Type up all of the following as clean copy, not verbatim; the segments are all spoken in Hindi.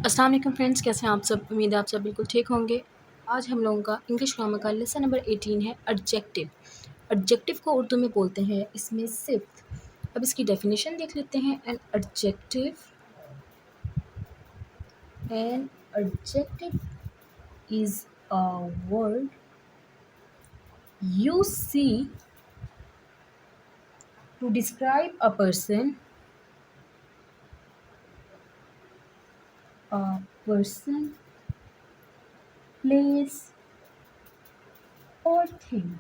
अस्सलाम वालेकुम फ्रेंड्स, कैसे हैं आप सब। उम्मीद है आप सब बिल्कुल ठीक होंगे। आज हम लोगों का इंग्लिश ग्रामर का लेसन नंबर 18 है एडजेक्टिव। एडजेक्टिव को उर्दू में बोलते हैं इसमें सिफ्त। अब इसकी डेफिनेशन देख लेते हैं। An adjective is a word you see to describe a person person, place or things,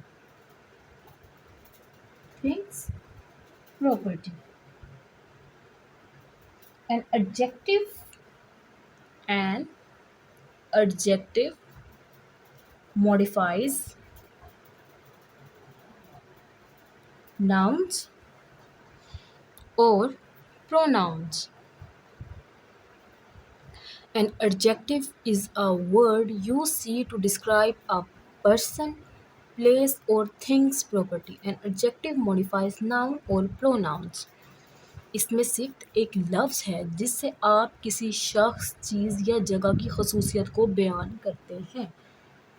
property. An an adjective modifies nouns or pronouns. An adjective is a word used to describe a person, place or thing's property. An adjective modifies noun or pronouns. इसमें सिर्फ एक लफ्ज़ है जिससे आप किसी शख्स, चीज़ या जगह की खसूसियत को बयान करते हैं।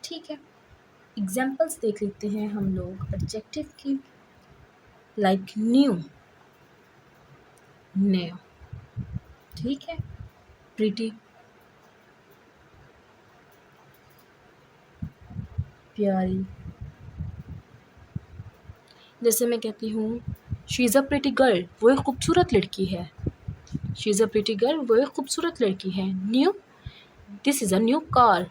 ठीक है, एग्जाम्पल्स देख लेते हैं हम लोग एडजेक्टिव की। लाइक न्यू, नया। ठीक है, प्रिटी, प्यारी। जैसे मैं कहती हूँ she is a pretty girl, वो एक खूबसूरत लड़की है। She is a pretty girl, वो एक खूबसूरत लड़की है। New, this is a new car,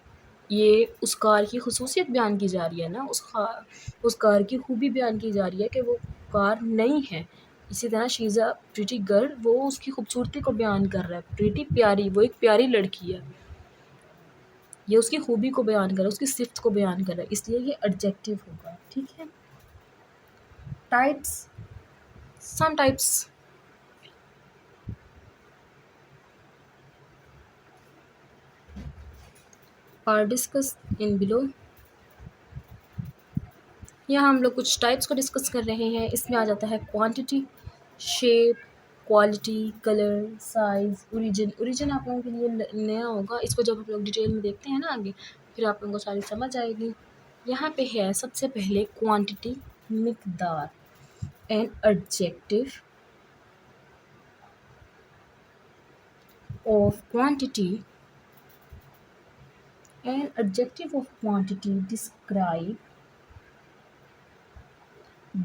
ये उस कार की खसूसियत बयान की जा रही है ना, उस कार की खूबी बयान की जा रही है कि वो कार नई है। इसी तरह she is a pretty girl, वो उसकी खूबसूरती को बयान कर रहा है। प्रिटी, प्यारी, वो एक प्यारी लड़की है, ये उसकी खूबी को बयान कर रहा है, उसकी सिफ्त को बयान कर रहा है, इसलिए ये एडजेक्टिव होगा। ठीक है। Types, some types are discussed in below। यहाँ हम लोग कुछ टाइप्स को डिस्कस कर रहे हैं। इसमें आ जाता है quantity, shape, quality, colour, size, origin. Origin आप लोगों के लिए नया होगा, इसको जब आप लोग डिटेल में देखते हैं ना आगे, फिर आप लोगों को सारी समझ आएगी। यहाँ पे है सबसे पहले क्वांटिटी, मिकदार। An adjective of quantity, an adjective of quantity describe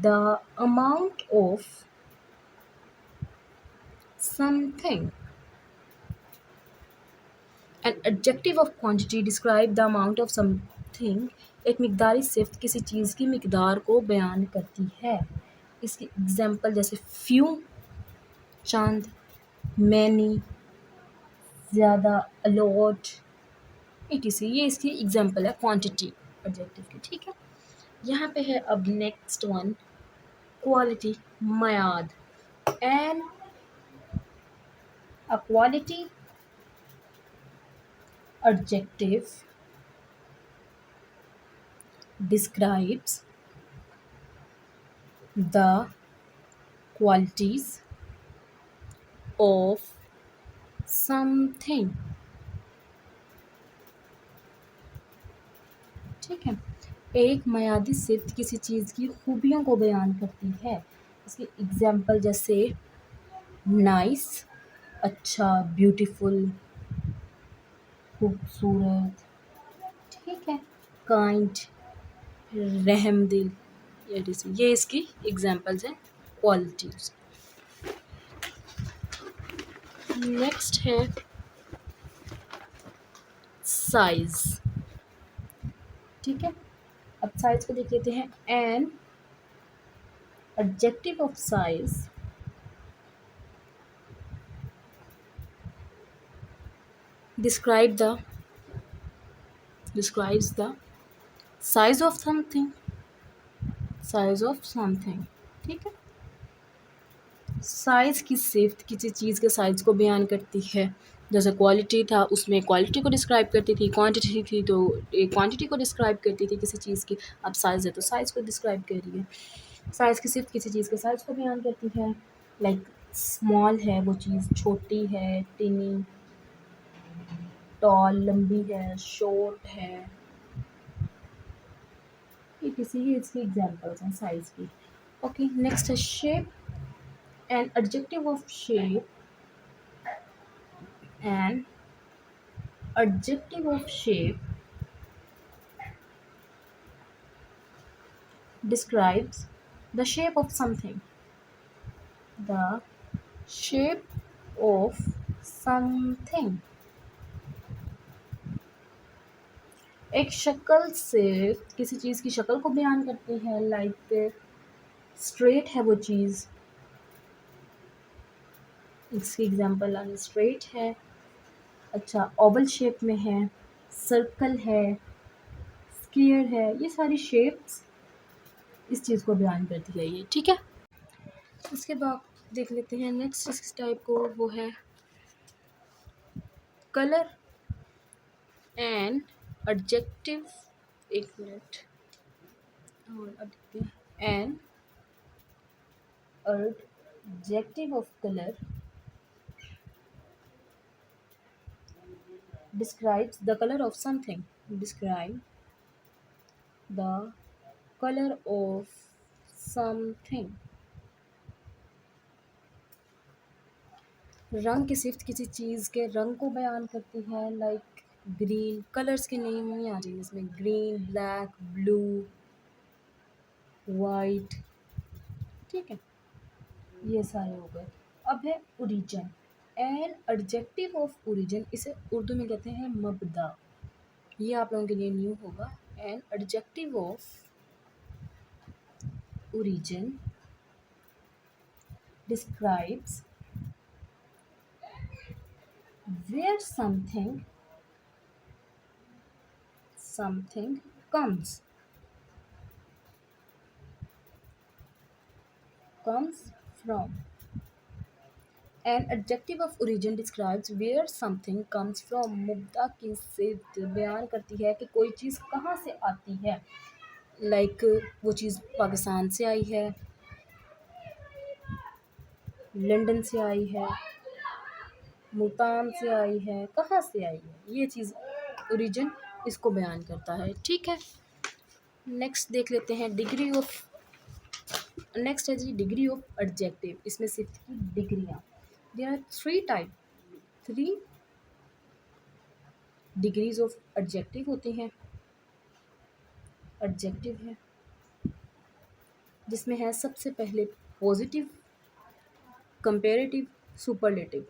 the amount of something। An adjective of quantity describe the amount of something। एक मिकदारी सिफ्त किसी चीज़ की मिकदार को बयान करती है। इसकी एग्जाम्पल जैसे फ्यू, चंद, मैनी, ज़्यादा, अलॉट, etc। ये इसकी एग्जाम्पल है क्वांटिटी एडजेक्टिव की। ठीक है, यहाँ पे है अब नेक्स्ट वन क्वालिटी, मयाद। An a quality adjective describes the qualities of something। ठीक है, एक मयादी सिफ्त किसी चीज़ की खूबियों को बयान करती है। इसकी एग्जाम्पल जैसे नाइस, अच्छा, ब्यूटीफुल, खूबसूरत। ठीक है, काइंड, रहमदिल, ये इसकी एग्जाम्पल्स हैं क्वालिटीज। नेक्स्ट है साइज। ठीक है, अब साइज को देख लेते हैं। An adjective of size describes the size of something। ठीक है, साइज़ की सिफ्त किसी चीज़ के साइज़ को बयान करती है। जैसे क्वालिटी था, उसमें क्वालिटी को डिस्क्राइब करती थी। क्वांटिटी थी तो क्वांटिटी को डिस्क्राइब करती थी किसी चीज़ की। अब साइज़ है तो साइज़ को डिस्क्राइब कर रही है। साइज़ की सिफ्त किसी चीज़ के साइज़ को बयान करती है। लाइक स्मॉल है वो चीज़, छोटी है, टिनी, टॉल लंबी है, शॉर्ट है, ये किसी की इसकी एग्जांपल्स हैं साइज की। ओके, नेक्स्ट है shape. N adjective of shape, N adjective of shape describes the shape of something, the shape of something। एक शक्ल से किसी चीज़ की शक्ल को बयान करती है, लाइक स्ट्रेट है वो चीज़, इसकी एग्जांपल स्ट्रेट है, अच्छा ओवल शेप में है, सर्कल है, स्क्वायर है, ये सारी शेप्स इस चीज़ को बयान करती है ये, ठीक है। उसके बाद देख लेते हैं नेक्स्ट इस टाइप को, वो है कलर एंड एडजेक्टिव। एक मिनट और अब देखते हैं। An adjective of colour describes the color of something, describe the color of something। रंग की सिर्फ किसी चीज़ के रंग को बयान करती है, लाइक ग्रीन, कलर्स के नेम नहीं आ रही इसमें, ग्रीन, ब्लैक, ब्लू, वाइट, ठीक है, ये सारे हो गए। अब है origin. N adjective of origin, इसे उर्दू में कहते हैं मबदा, ये आप लोगों के लिए न्यू होगा। N adjective of origin describes where something comes from। An adjective of origin describes where something comes from। मुब्दा की सिर्फ बयान करती है कि कोई चीज़ कहाँ से आती है, लाइक वो चीज़ पाकिस्तान से आई है, लंदन से आई है, मुल्तान से आई है, कहाँ से आई है, ये चीज़ ओरिजिन इसको बयान करता है, ठीक है। नेक्स्ट देख लेते हैं डिग्री ऑफ, नेक्स्ट है जी डिग्री ऑफ एडजेक्टिव। इसमें सिर्फ की डिग्रियाँ, there are three degrees of adjective होती हैं। एडजेक्टिव है जिसमें है सबसे पहले पॉजिटिव, कंपेरेटिव, सुपरलेटिव।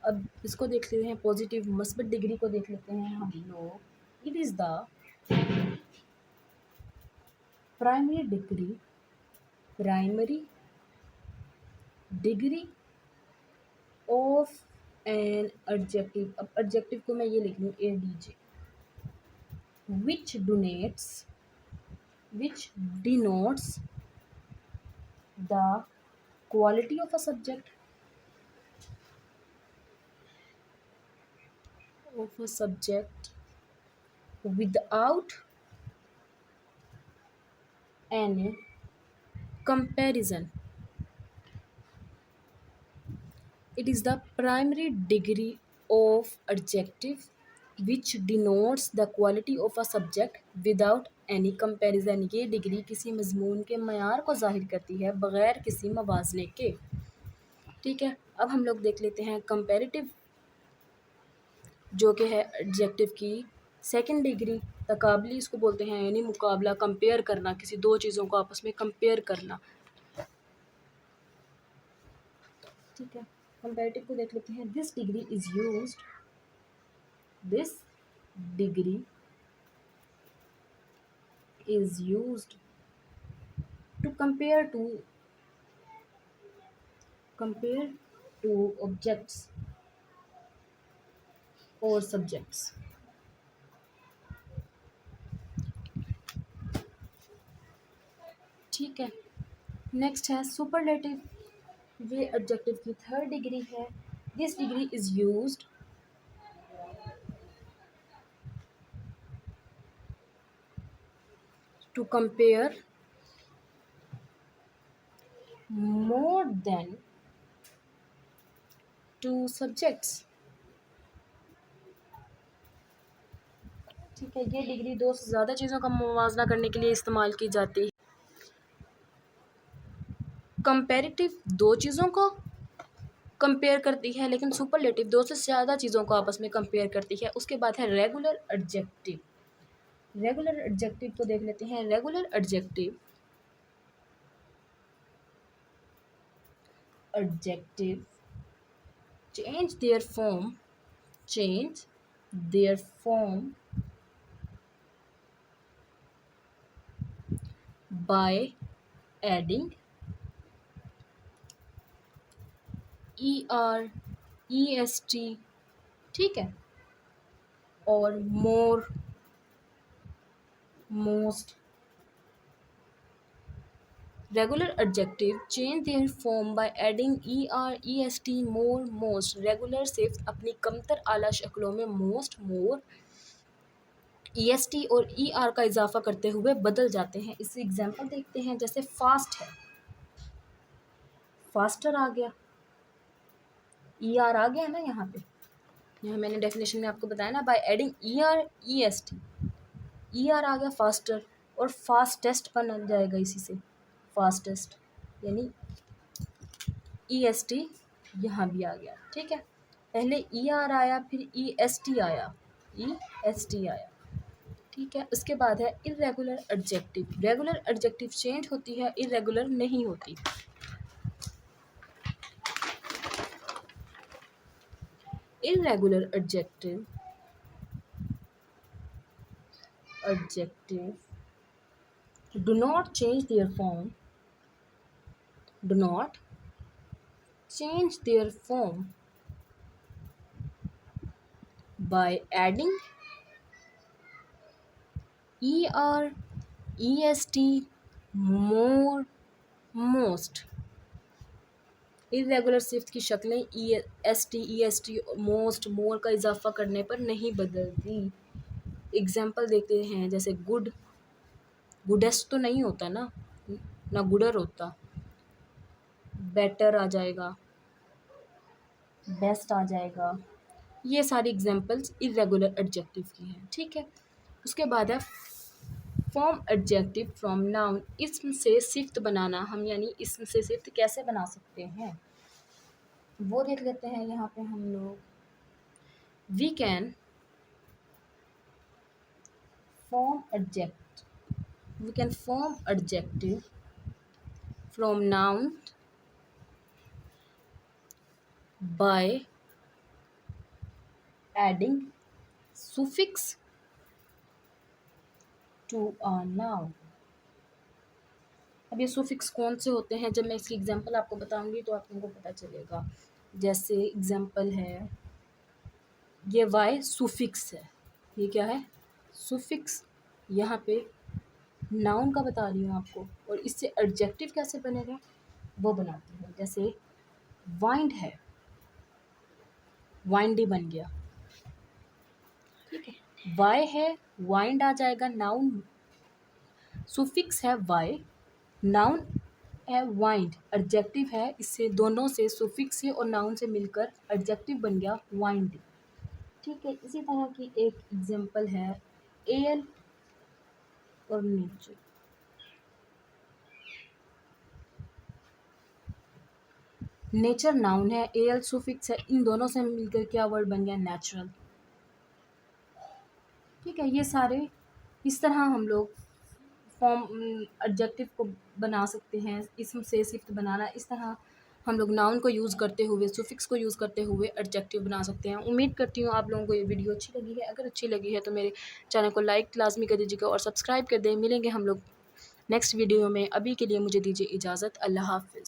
अब इसको देख लेते हैं, पॉजिटिव मस्बत डिग्री को देख लेते हैं हम लोग। It is the primary decree of an adjective. अब एडजेक्टिव को मैं ये लिख लूँ ADJ, which denotes the quality of a subject without any comparison। It is the primary degree of adjective which denotes the quality of a subject without any comparison। ये डिग्री किसी मजमून के मयार को ज़ाहिर करती है बग़ैर किसी मवाज़ने के, ठीक है। अब हम लोग देख लेते हैं कंपैरेटिव, जो कि है एडजेक्टिव की सेकंड डिग्री। तकाबली इसको बोलते हैं, यानी मुकाबला, कंपेयर करना, किसी दो चीज़ों को आपस में कंपेयर करना, ठीक है। कंपैरेटिव को देख लेते हैं। This degree is used to compare two objects और सब्जेक्ट्स, ठीक है। नेक्स्ट है सुपरलेटिव, ये एडजेक्टिव की थर्ड डिग्री है। This degree is used to compare more than two subjects। ठीक है, ये डिग्री दो से ज़्यादा चीज़ों का मुवाजना करने के लिए इस्तेमाल की जाती है। कंपैरेटिव दो चीज़ों को कंपेयर करती है, लेकिन सुपरलेटिव दो से ज़्यादा चीज़ों को आपस में कंपेयर करती है। उसके बाद है रेगुलर एडजेक्टिव। रेगुलर एडजेक्टिव को देख लेते हैं। Regular adjective change their form by adding er, est, ठीक है, और more, most। Regular adjective change their form by adding er, est, more, most। Regular सिर्फ अपनी कमतर आला शक्लों में most, more, est और er का इजाफा करते हुए बदल जाते हैं। इससे एग्जांपल देखते हैं, जैसे फास्ट है, फास्टर आ गया, er आ गया ना यहाँ पे। यहाँ मैंने डेफिनेशन में आपको बताया ना, by adding er, est, er आ गया फास्टर, और फास्टेस्ट बन जाएगा इसी से, फास्टेस्ट, यानी est यहाँ भी आ गया। ठीक है, पहले er आया, फिर est आया, est आया। ठीक है, उसके बाद है irregular adjective. Regular adjective change होती है, इरेगुलर नहीं होती। Irregular adjective do not change their form by adding er, est, more, most। Irregular सिफ्त की शक्लें est, est, most, more का इजाफा करने पर नहीं बदलती। एग्जाम्पल देखते हैं, जैसे गुड, गुडेस्ट तो नहीं होता ना गुडर होता, बेटर आ जाएगा, बेस्ट आ जाएगा। ये सारी एग्जाम्पल्स इरेगुलर एडजेक्टिव की हैं। ठीक है, उसके बाद है फॉर्म एडजेक्टिव फ्रॉम नाउन। इसम से सिफ्त बनाना हम, यानी इसम से सिफ्त कैसे बना सकते हैं वो देख लेते हैं। यहाँ पे हम लोग we can form adjective from noun by adding suffix to a noun। अब ये suffix कौन से होते हैं, जब मैं इसकी एग्जांपल आपको बताऊंगी तो आपको पता चलेगा। जैसे एग्जांपल है, ये y suffix है, ये क्या है, suffix। यहाँ पे नाउन का बता रही हूँ आपको, और इससे एडजेक्टिव कैसे बनेगा वो बनाती हूँ। जैसे वाइंड है, वाइंडी बन गया। ठीक है, वाई है, वाइंड आ जाएगा, नाउन। सुफिक्स है वाई, नाउन है वाइंड, एडजेक्टिव है, इससे दोनों से सुफिक्स से और नाउन से मिलकर एडजेक्टिव बन गया वाइंड। ठीक है, इसी तरह की एक एग्जांपल है एल और नेचर। नेचर नाउन है, एल सुफिक्स है, इन दोनों से मिलकर क्या वर्ड बन गया, नेचुरल। ठीक है, ये सारे इस तरह हम लोग फॉर्म एडजेक्टिव को बना सकते हैं। इसम से सिफ्त बनाना, इस तरह हम लोग नाउन को यूज़ करते हुए, सुफिक्स को यूज़ करते हुए एडजेक्टिव बना सकते हैं। उम्मीद करती हूँ आप लोगों को ये वीडियो अच्छी लगी है। अगर अच्छी लगी है तो मेरे चैनल को लाइक लाजमी कर दीजिएगा और सब्सक्राइब कर दें। मिलेंगे हम लोग नेक्स्ट वीडियो में। अभी के लिए मुझे दीजिए इजाज़त। अल्लाह हाफ़िज़।